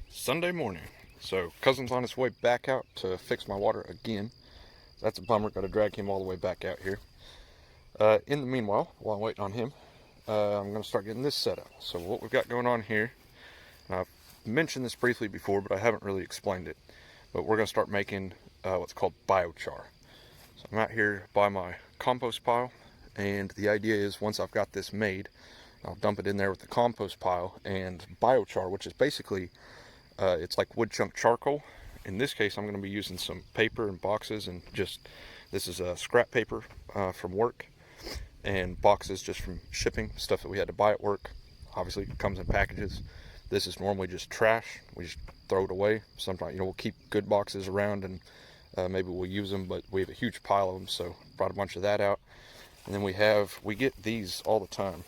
Sunday morning. So cousin's on his way back out to fix my water again. That's a bummer. Got to drag him all the way back out here. In the meanwhile, while I'm waiting on him, I'm going to start getting this set up. So what we've got going on here, and I've mentioned this briefly before, but I haven't really explained it. But we're going to start making what's called biochar. So I'm out here by my compost pile, and the idea is once I've got this made, I'll dump it in there with the compost pile and biochar, which is basically it's like wood chunk charcoal. In this case, I'm going to be using some paper and boxes, and just this is scrap paper from work, and boxes just from shipping, stuff that we had to buy at work. Obviously, it comes in packages. This is normally just trash. We just throw it away. Sometimes, we'll keep good boxes around, and maybe we'll use them, but we have a huge pile of them, so brought a bunch of that out. And then we get these all the time.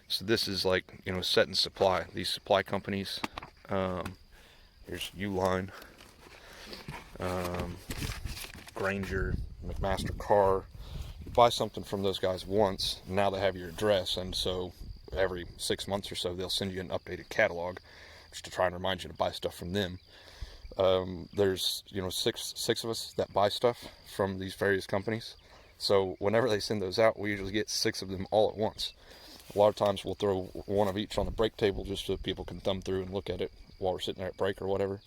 So this is like, set in supply. These supply companies. Here's Uline, Granger, McMaster, Kerr. You buy something from those guys once, now they have your address, and so every 6 months or so they'll send you an updated catalog just to try and remind you to buy stuff from them. There's six of us that buy stuff from these various companies, so whenever they send those out, we usually get 6 of them all at once. A lot of times we'll throw one of each on the break table just so people can thumb through and look at it while we're sitting there at break or whatever.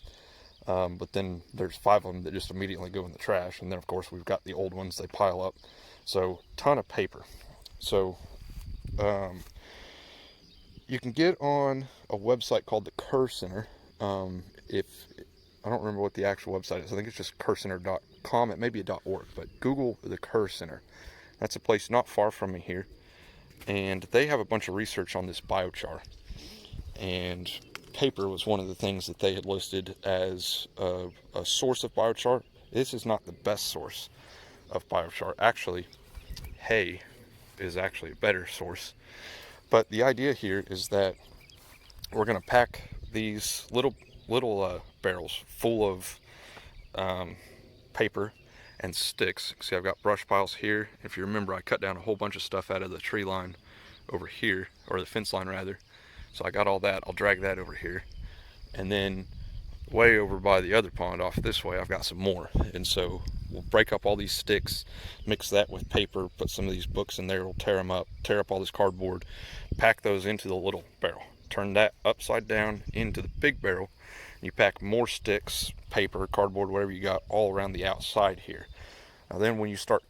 But then there's 5 of them that just immediately go in the trash, and then of course we've got the old ones, they pile up. So ton of paper. So you can get on a website called the Kerr Center. If I don't remember what the actual website is, I think it's just kerrcenter.com. It may be a .org, but Google the Kerr Center. That's a place not far from me here, and they have a bunch of research on this biochar. And paper was one of the things that they had listed as a source of biochar. This is not the best source of biochar. Actually, hay is actually a better source. But the idea here is that we're going to pack these little barrels full of paper and sticks. See, I've got brush piles here. If you remember, I cut down a whole bunch of stuff out of the tree line over here, or the fence line rather. So I got all that. I'll drag that over here. And then way over by the other pond off this way, I've got some more. And so we'll break up all these sticks, mix that with paper, put some of these books in there, we'll tear them up, tear up all this cardboard, pack those into the little barrel. Turn that upside down into the big barrel. You pack more sticks, paper, cardboard, whatever you got, all around the outside here. Now then when you start,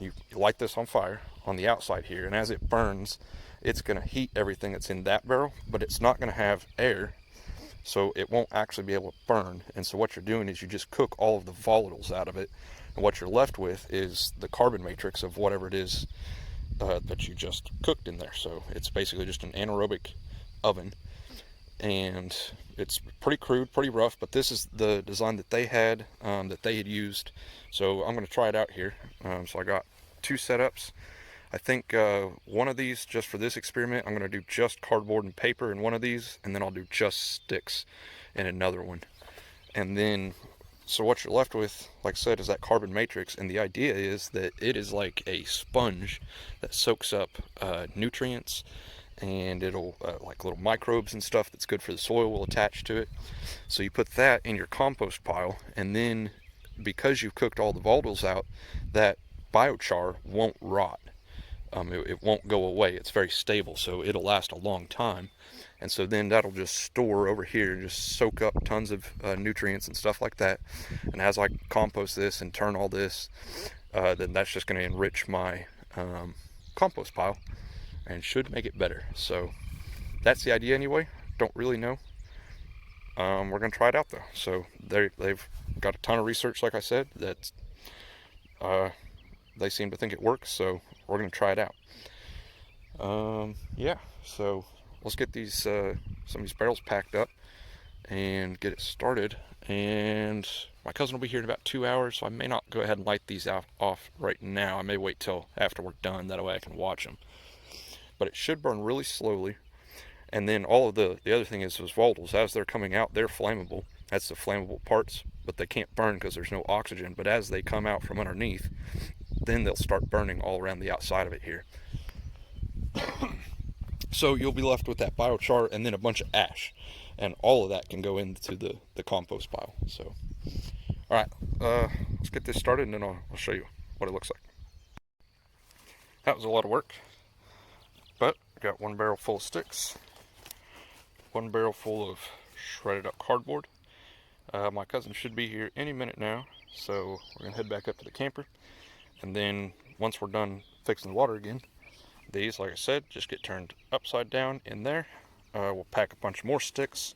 you light this on fire on the outside here, and as it burns, it's going to heat everything that's in that barrel, but it's not going to have air, so it won't actually be able to burn. And so what you're doing is you just cook all of the volatiles out of it, and what you're left with is the carbon matrix of whatever it is that you just cooked in there. So it's basically just an anaerobic oven, and it's pretty crude, pretty rough, but this is the design that they had used. So I'm going to try it out here. So I got 2 setups. I think one of these, just for this experiment, I'm going to do just cardboard and paper in one of these, and then I'll do just sticks in another one. And then, so what you're left with, like I said, is that carbon matrix, and the idea is that it is like a sponge that soaks up nutrients, and it'll, like little microbes and stuff that's good for the soil will attach to it. So you put that in your compost pile, and then because you've cooked all the volatiles out, that biochar won't rot. It won't go away. It's very stable, so it'll last a long time. And so then that'll just store over here, just soak up tons of nutrients and stuff like that. And as I compost this and turn all this, then that's just going to enrich my compost pile and should make it better. So that's the idea anyway. Don't really know. We're going to try it out though. So they've got a ton of research, like I said, that they seem to think it works, so we're going to try it out. Yeah, so let's get these some of these barrels packed up and get it started. And my cousin will be here in about 2 hours, so I may not go ahead and light these off right now. I may wait till after we're done, that way I can watch them. But it should burn really slowly. And then all of the other thing is those volatiles, as they're coming out, they're flammable. That's the flammable parts, but they can't burn because there's no oxygen. But as they come out from underneath, then they'll start burning all around the outside of it here. So you'll be left with that biochar and then a bunch of ash. and all of that can go into the compost pile. So, all right, let's get this started, and then I'll show you what it looks like. That was a lot of work, but I got 1 barrel full of sticks, 1 barrel full of shredded up cardboard. My cousin should be here any minute now, so we're gonna head back up to the camper, and then once we're done fixing the water again, these, like I said, just get turned upside down in there. We'll pack a bunch more sticks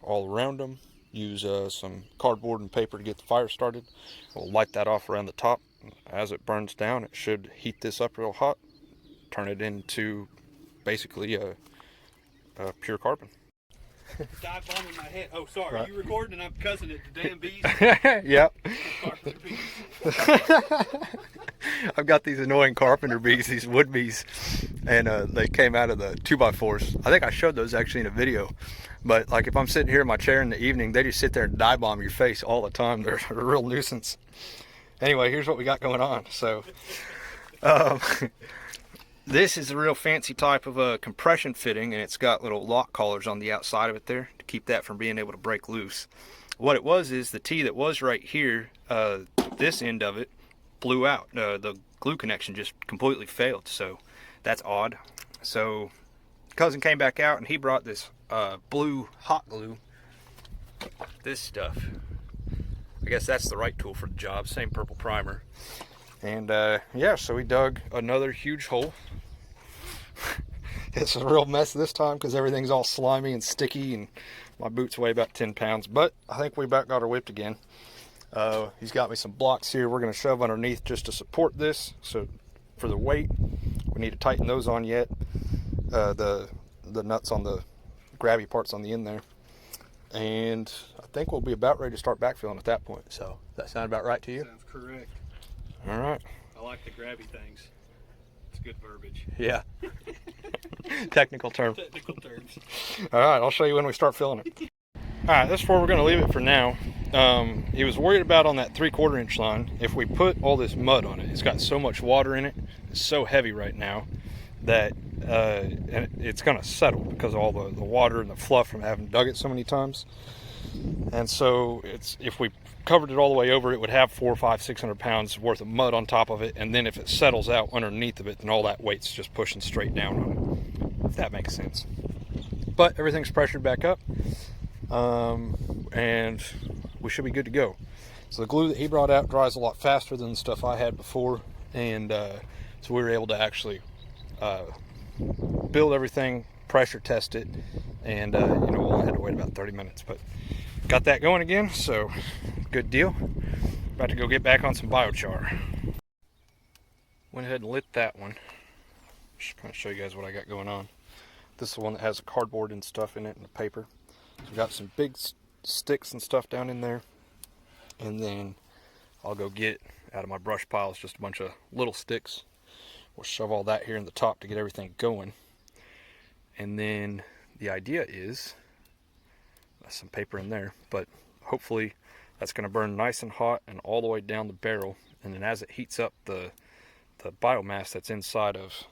all around them, use some cardboard and paper to get the fire started. We'll light that off around the top. As it burns down, it should heat this up real hot, turn it into basically a pure carbon. Dive bomb in my head. Oh, sorry. Right. Are you recording and I'm cussing at the damn bees? Yep. I've got these annoying carpenter bees, these wood bees, and they came out of the 2x4s. I think I showed those actually in a video. But like if I'm sitting here in my chair in the evening, they just sit there and dive bomb your face all the time. They're a real nuisance. Anyway, here's what we got going on. So, this is a real fancy type of a compression fitting, and it's got little lock collars on the outside of it there to keep that from being able to break loose. What it was is the T that was right here, this end of it blew out. The glue connection just completely failed, so that's odd. So cousin came back out and he brought this blue hot glue, this stuff. I guess that's the right tool for the job, same purple primer. And yeah, so we dug another huge hole. It's a real mess this time because everything's all slimy and sticky, and my boots weigh about 10 pounds, but I think we about got her whipped again. He's got me some blocks here we're going to shove underneath just to support this. So for the weight, we need to tighten those on yet. The nuts on the grabby parts on the end there. And I think we'll be about ready to start backfilling at that point. So that sound about right to you? Sounds correct. All right. I like the grabby things. It's good verbiage. Yeah. Technical term. Technical terms. All right, I'll show you when we start filling it. All right, that's where we're going to leave it for now. He was worried about on that 3/4 inch line, if we put all this mud on it, it's got so much water in it, it's so heavy right now that it's going to settle because of all the water and the fluff from having dug it so many times. And so if we covered it all the way over, it would have 400, 500, 600 pounds worth of mud on top of it, and then if it settles out underneath of it, then all that weight's just pushing straight down on it, if that makes sense. But everything's pressured back up, and we should be good to go. So the glue that he brought out dries a lot faster than the stuff I had before, and so we were able to actually build everything, pressure test it, and we only had to wait about 30 minutes, but got that going again, so good deal. About to go get back on some biochar. Went ahead and lit that one. Just kind of show you guys what I got going on. This is the one that has the cardboard and stuff in it and the paper. So we got some big sticks and stuff down in there, and then I'll go get out of my brush piles just a bunch of little sticks. We'll shove all that here in the top to get everything going, and then the idea is some paper in there, but hopefully that's going to burn nice and hot and all the way down the barrel, and then as it heats up the biomass that's inside of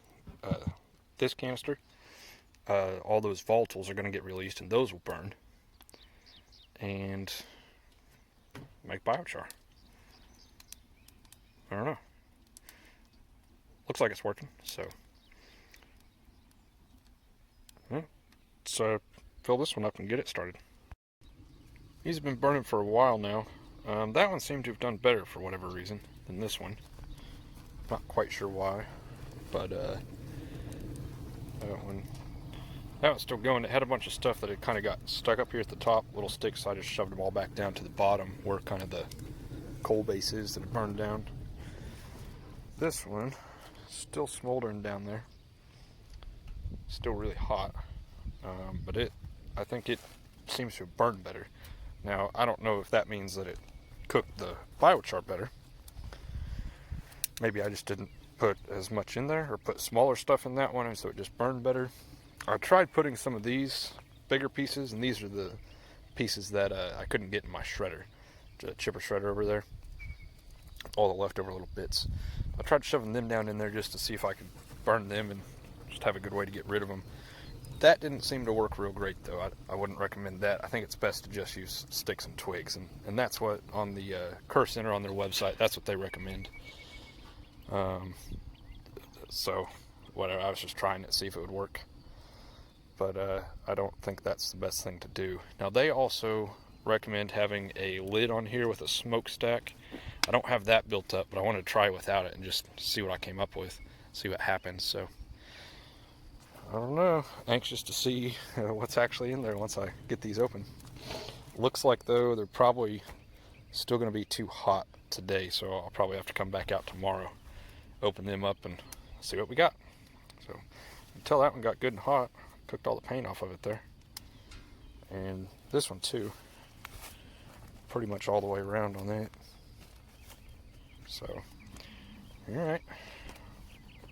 this canister, all those volatiles are going to get released, and those will burn and make biochar. I don't know, looks like it's working, so let's fill this one up and get it started. These have been burning for a while now. That one seemed to have done better for whatever reason than this one. Not quite sure why, but that one's still going. It had a bunch of stuff that had kind of got stuck up here at the top, little sticks, so I just shoved them all back down to the bottom where kind of the coal base is that had burned down. This one, still smoldering down there. Still really hot, but I think it seems to have burned better. Now, I don't know if that means that it cooked the biochar better. Maybe I just didn't put as much in there, or put smaller stuff in that one, and so it just burned better. I tried putting some of these bigger pieces, and these are the pieces that I couldn't get in my shredder, the chipper shredder over there, all the leftover little bits. I tried shoving them down in there just to see if I could burn them and just have a good way to get rid of them. That didn't seem to work real great, though. I wouldn't recommend that. I think it's best to just use sticks and twigs, and that's what on the Kerr Center on their website, that's what they recommend. So, whatever, I was just trying it to see if it would work. But I don't think that's the best thing to do. Now, they also recommend having a lid on here with a smokestack. I don't have that built up, but I wanted to try without it and just see what I came up with, see what happens. So, I don't know. Anxious to see what's actually in there once I get these open. Looks like, though, they're probably still going to be too hot today, so I'll probably have to come back out tomorrow, open them up, and see what we got. So, until that one got good and hot, cooked all the paint off of it there. And this one, too. Pretty much all the way around on that. So, alright.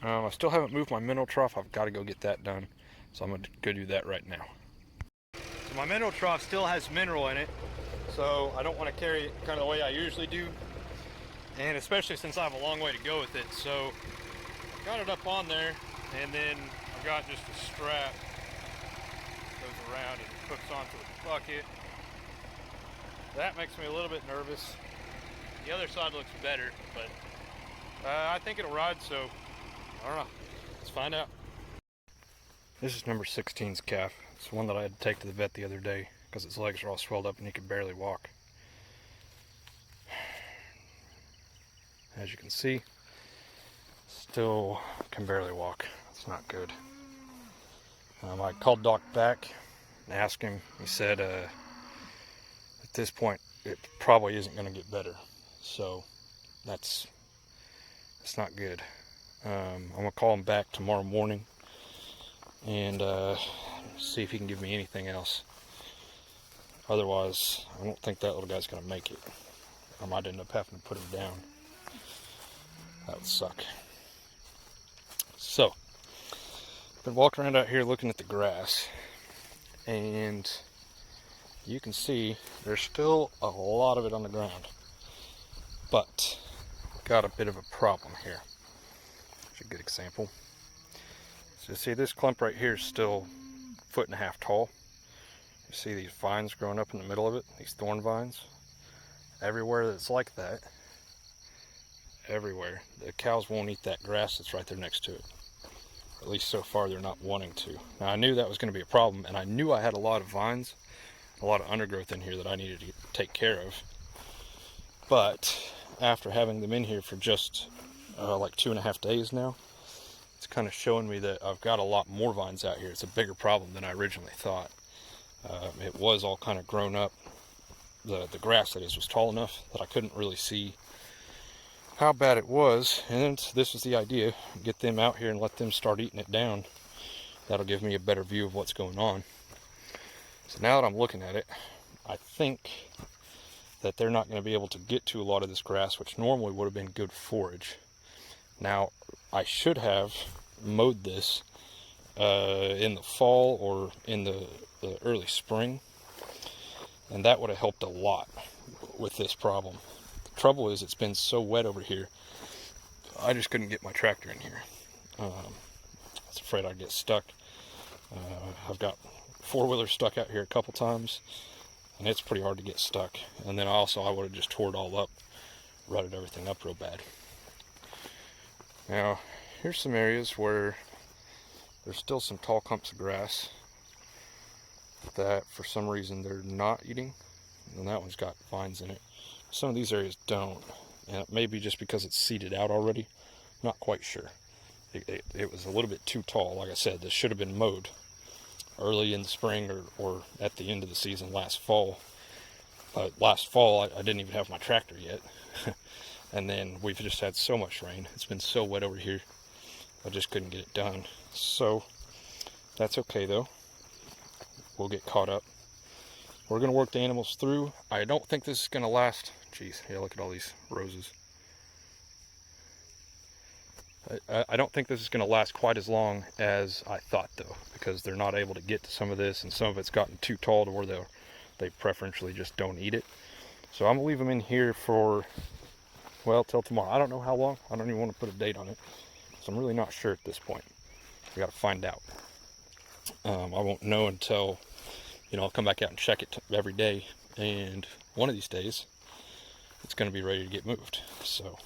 I still haven't moved my mineral trough. I've got to go get that done. So I'm going to go do that right now. So my mineral trough still has mineral in it. So I don't want to carry it kind of the way I usually do. And especially since I have a long way to go with it. So I've got it up on there. And then I've got just a strap that goes around and hooks onto the bucket. That makes me a little bit nervous. The other side looks better, but I think it'll ride, so I don't know. Let's find out. This is number 16's calf. It's one that I had to take to the vet the other day because its legs are all swelled up and he could barely walk. As you can see, still can barely walk. It's not good. I called Doc back and asked him. He said at this point it probably isn't going to get better. So that's not good. I'm going to call him back tomorrow morning and see if he can give me anything else. Otherwise, I don't think that little guy's going to make it. I might end up having to put him down. That would suck. So, been walking around out here looking at the grass, and you can see there's still a lot of it on the ground. But, got a bit of a problem here. That's a good example. So see, this clump right here is still 1.5 feet tall. You see these vines growing up in the middle of it, these thorn vines. Everywhere that's like that, everywhere, the cows won't eat that grass that's right there next to it. At least so far they're not wanting to. Now I knew that was going to be a problem, and I knew I had a lot of vines, a lot of undergrowth in here that I needed to take care of. But after having them in here for just like 2.5 days now, it's kind of showing me that I've got a lot more vines out here. It's a bigger problem than I originally thought. It was all kind of grown up. The grass, that is, was tall enough that I couldn't really see how bad it was, and this was the idea: get them out here and let them start eating it down. That'll give me a better view of what's going on. So now that I'm looking at it, I think that they're not going to be able to get to a lot of this grass, which normally would have been good forage. Now, I should have mowed this in the fall or in the early spring, and that would have helped a lot with this problem. The trouble is, it's been so wet over here, I just couldn't get my tractor in here. I was afraid I'd get stuck. I've got four-wheelers stuck out here a couple times, and it's pretty hard to get stuck. And then I would have just tore it all up, rutted everything up real bad. Now, here's some areas where there's still some tall clumps of grass that for some reason they're not eating, and that one's got vines in it. Some of these areas don't, and it may be just because it's seeded out already. Not quite sure. It was a little bit too tall. Like I said, this should have been mowed early in the spring or at the end of the season last fall. Last fall I didn't even have my tractor yet. And then we've just had so much rain. It's been so wet over here, I just couldn't get it done. So that's okay though. We'll get caught up. We're going to work the animals through. I don't think this is going to last. Jeez, yeah, look at all these roses. I don't think this is going to last quite as long as I thought though, because they're not able to get to some of this, and some of it's gotten too tall to where they preferentially just don't eat it. So I'm going to leave them in here for, well, till tomorrow. I don't know how long. I don't even want to put a date on it. So I'm really not sure at this point. We got to find out. I won't know until, I'll come back out and check it every day, and one of these days it's going to be ready to get moved. So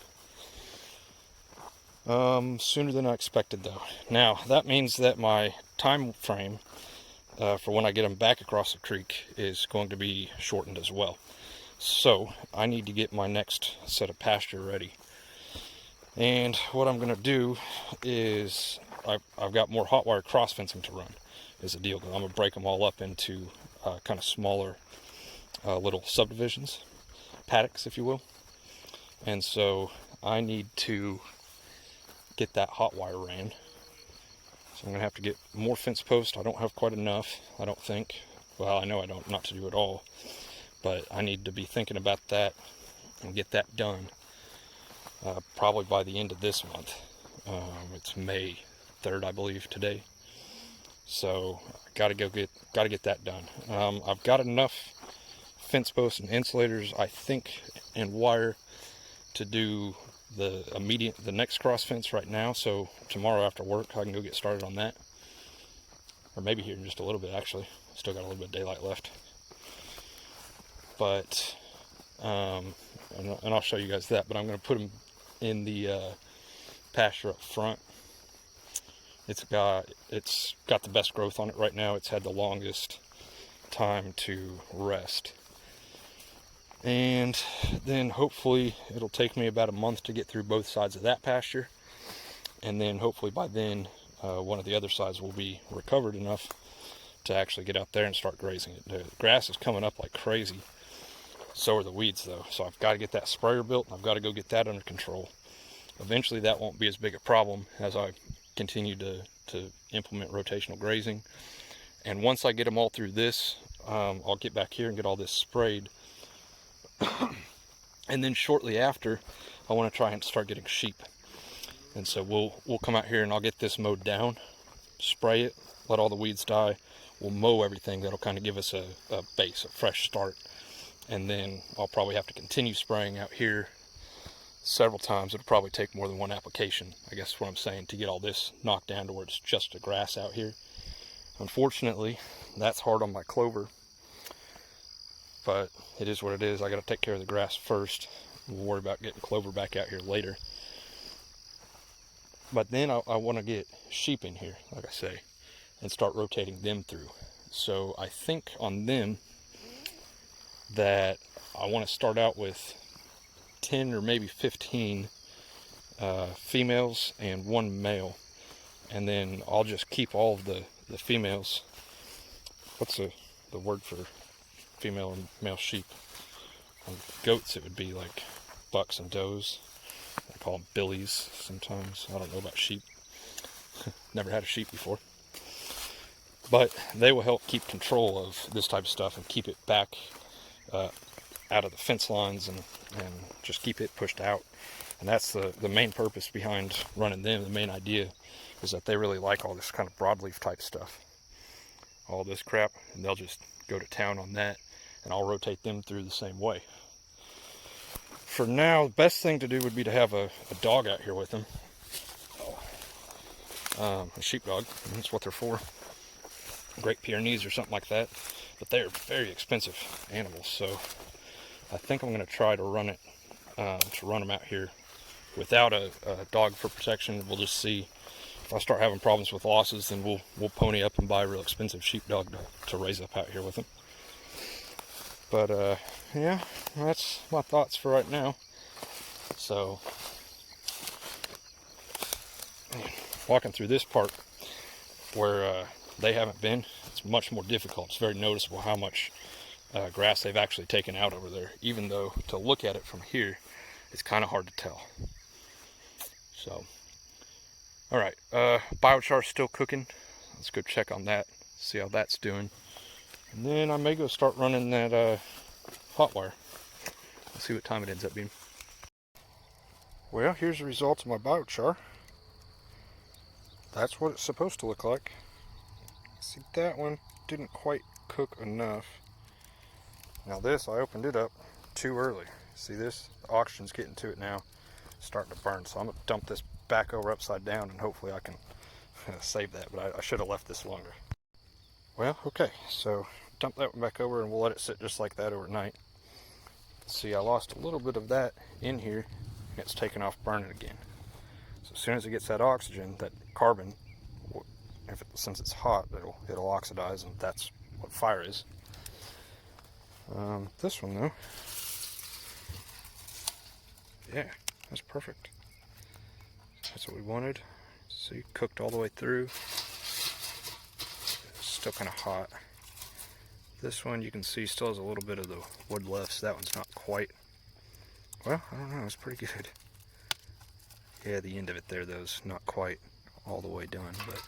sooner than I expected, though. Now that means that my time frame for when I get them back across the creek is going to be shortened as well. So I need to get my next set of pasture ready. And what I'm going to do is I've got more hot wire cross fencing to run is the deal. I'm going to break them all up into kind of smaller little subdivisions, paddocks, if you will. And so I need to get that hot wire ran. So I'm going to have to get more fence posts. I don't have quite enough, I don't think. Well, I know I don't, not to do it all. But I need to be thinking about that and get that done probably by the end of this month. It's May 3rd, I believe, today. So I gotta get that done. I've got enough fence posts and insulators, I think, and wire to do the next cross fence right now. So tomorrow after work, I can go get started on that, or maybe here in just a little bit. Actually, still got a little bit of daylight left. But and I'll show you guys that. But I'm going to put them in the pasture up front. It's got the best growth on it right now. It's had the longest time to rest. And then hopefully it'll take me about a month to get through both sides of that pasture. And then hopefully by then one of the other sides will be recovered enough to actually get out there and start grazing it. The grass is coming up like crazy. So are the weeds, though. So I've got to get that sprayer built, and I've got to go get that under control. Eventually that won't be as big a problem as I continue to implement rotational grazing. And once I get them all through this, I'll get back here and get all this sprayed. And then shortly after, I want to try and start getting sheep. And so we'll come out here and I'll get this mowed down, spray it, let all the weeds die. We'll mow everything. That'll kind of give us a base, a fresh start. And then I'll probably have to continue spraying out here several times. It'll probably take more than one application, I guess is what I'm saying, to get all this knocked down to where it's just a grass out here. Unfortunately, that's hard on my clover, but it is what it is. I got to take care of the grass first. We'll worry about getting clover back out here later. But then I want to get sheep in here, like I say, and start rotating them through. So I think on them that I want to start out with 10 or maybe 15 females and one male, and then I'll just keep all of the females. What's the word for female and male sheep? On goats it would be like bucks and does. I call them billies sometimes. I don't know about sheep. Never had a sheep before. But they will help keep control of this type of stuff and keep it back out of the fence lines and just keep it pushed out. And that's the main purpose behind running them. The main idea is that they really like all this kind of broadleaf type stuff, all this crap, and they'll just go to town on that, and I'll rotate them through the same way. For now, the best thing to do would be to have a dog out here with them, a sheepdog. That's what they're for. Great Pyrenees or something like that, but they're very expensive animals. So I think I'm going to try to run them out here without a dog for protection. We'll just see. If I start having problems with losses, then we'll pony up and buy a real expensive sheepdog to raise up out here with them. But yeah, that's my thoughts for right now. So walking through this part where they haven't been, it's much more difficult. It's very noticeable how much grass they've actually taken out over there, even though to look at it from here it's kind of hard to tell. So all right, biochar's still cooking. Let's go check on that, see how that's doing, and then I may go start running that hot wire. Let's see what time it ends up being. Well, here's the results of my biochar. That's what it's supposed to look like. See, that one didn't quite cook enough. Now this, I opened it up too early. See this? The oxygen's getting to it now, starting to burn. So I'm gonna dump this back over upside down, and hopefully I can save that. But I should have left this longer. Well, okay, so dump that one back over and we'll let it sit just like that overnight. See, I lost a little bit of that in here, and it's taken off burning again. So as soon as it gets that oxygen, that carbon, since it's hot, it'll oxidize, and that's what fire is. This one though, yeah, that's perfect. That's what we wanted. See, cooked all the way through. It's still kind of hot. This one you can see still has a little bit of the wood left, so that one's not quite. Well, I don't know, it's pretty good. Yeah, the end of it there though is not quite all the way done, but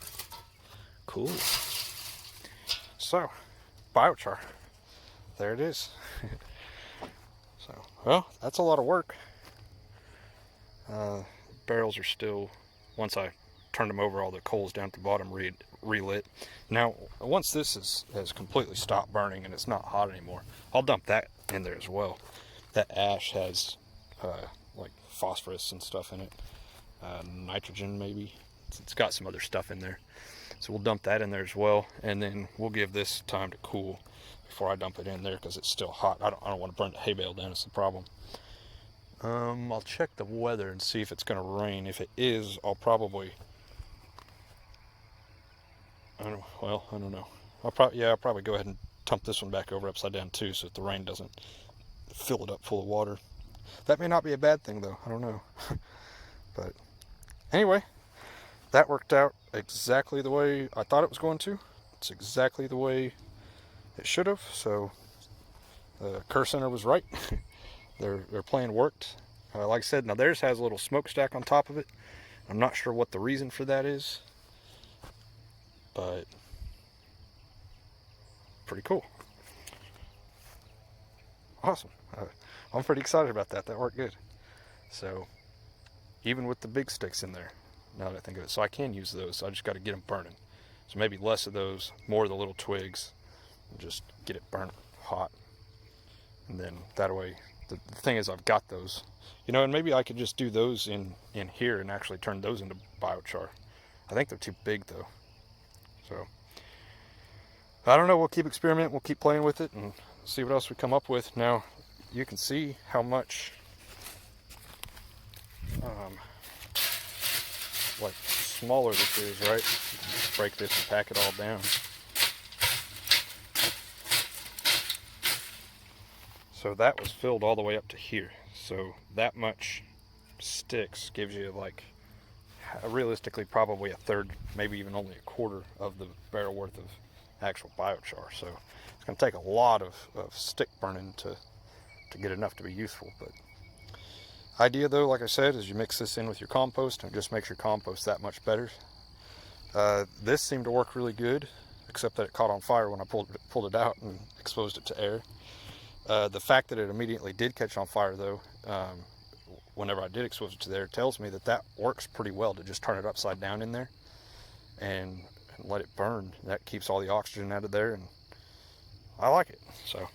cool. So, biochar. There it is. So, well, that's a lot of work. Barrels are still, once I turned them over, all the coals down at the bottom relit. Now, once this has completely stopped burning and it's not hot anymore, I'll dump that in there as well. That ash has like phosphorus and stuff in it, nitrogen maybe. It's got some other stuff in there. So we'll dump that in there as well, and then we'll give this time to cool before I dump it in there because it's still hot. I don't want to burn the hay bale down, it's the problem. I'll check the weather and see if it's going to rain. If it is, I'll probably, I don't know. I'll probably go ahead and dump this one back over upside down too, so that the rain doesn't fill it up full of water. That may not be a bad thing though, I don't know. But anyway, that worked out exactly the way I thought it was going to. It's exactly the way it should have. So the Kerr Center was right. Their plan worked. Like I said, now theirs has a little smokestack on top of it. I'm not sure what the reason for that is, but pretty cool. Awesome. I'm pretty excited about that. That worked good. So even with the big sticks in there, now that I think of it, so I can use those. So I just got to get them burning. So maybe less of those, more of the little twigs, and just get it burnt hot. And then that way, the thing is, I've got those, and maybe I could just do those in here and actually turn those into biochar. I think they're too big though. So I don't know. We'll keep experimenting. We'll keep playing with it and see what else we come up with. Now you can see how much like smaller this is, right? Just break this and pack it all down. So that was filled all the way up to here. So that much sticks gives you like realistically probably a third, maybe even only a quarter of the barrel worth of actual biochar. So it's going to take a lot of stick burning to get enough to be useful. But idea though, like I said, is you mix this in with your compost and it just makes your compost that much better. This seemed to work really good, except that it caught on fire when I pulled it out and exposed it to air. The fact that it immediately did catch on fire though, whenever I did expose it to there, tells me that works pretty well to just turn it upside down in there and let it burn. That keeps all the oxygen out of there, and I like it. So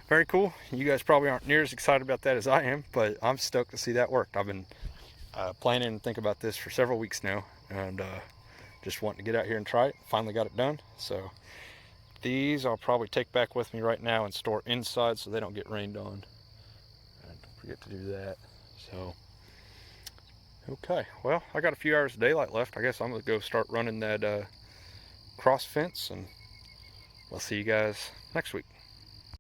very cool. You guys probably aren't near as excited about that as I am, but I'm stoked to see that worked. I've been planning and thinking about this for several weeks now, and just wanting to get out here and try it. Finally got it done. So these I'll probably take back with me right now and store inside so they don't get rained on. And don't forget to do that. So, okay, well, I got a few hours of daylight left. I guess I'm going to go start running that cross fence, and we'll see you guys next week.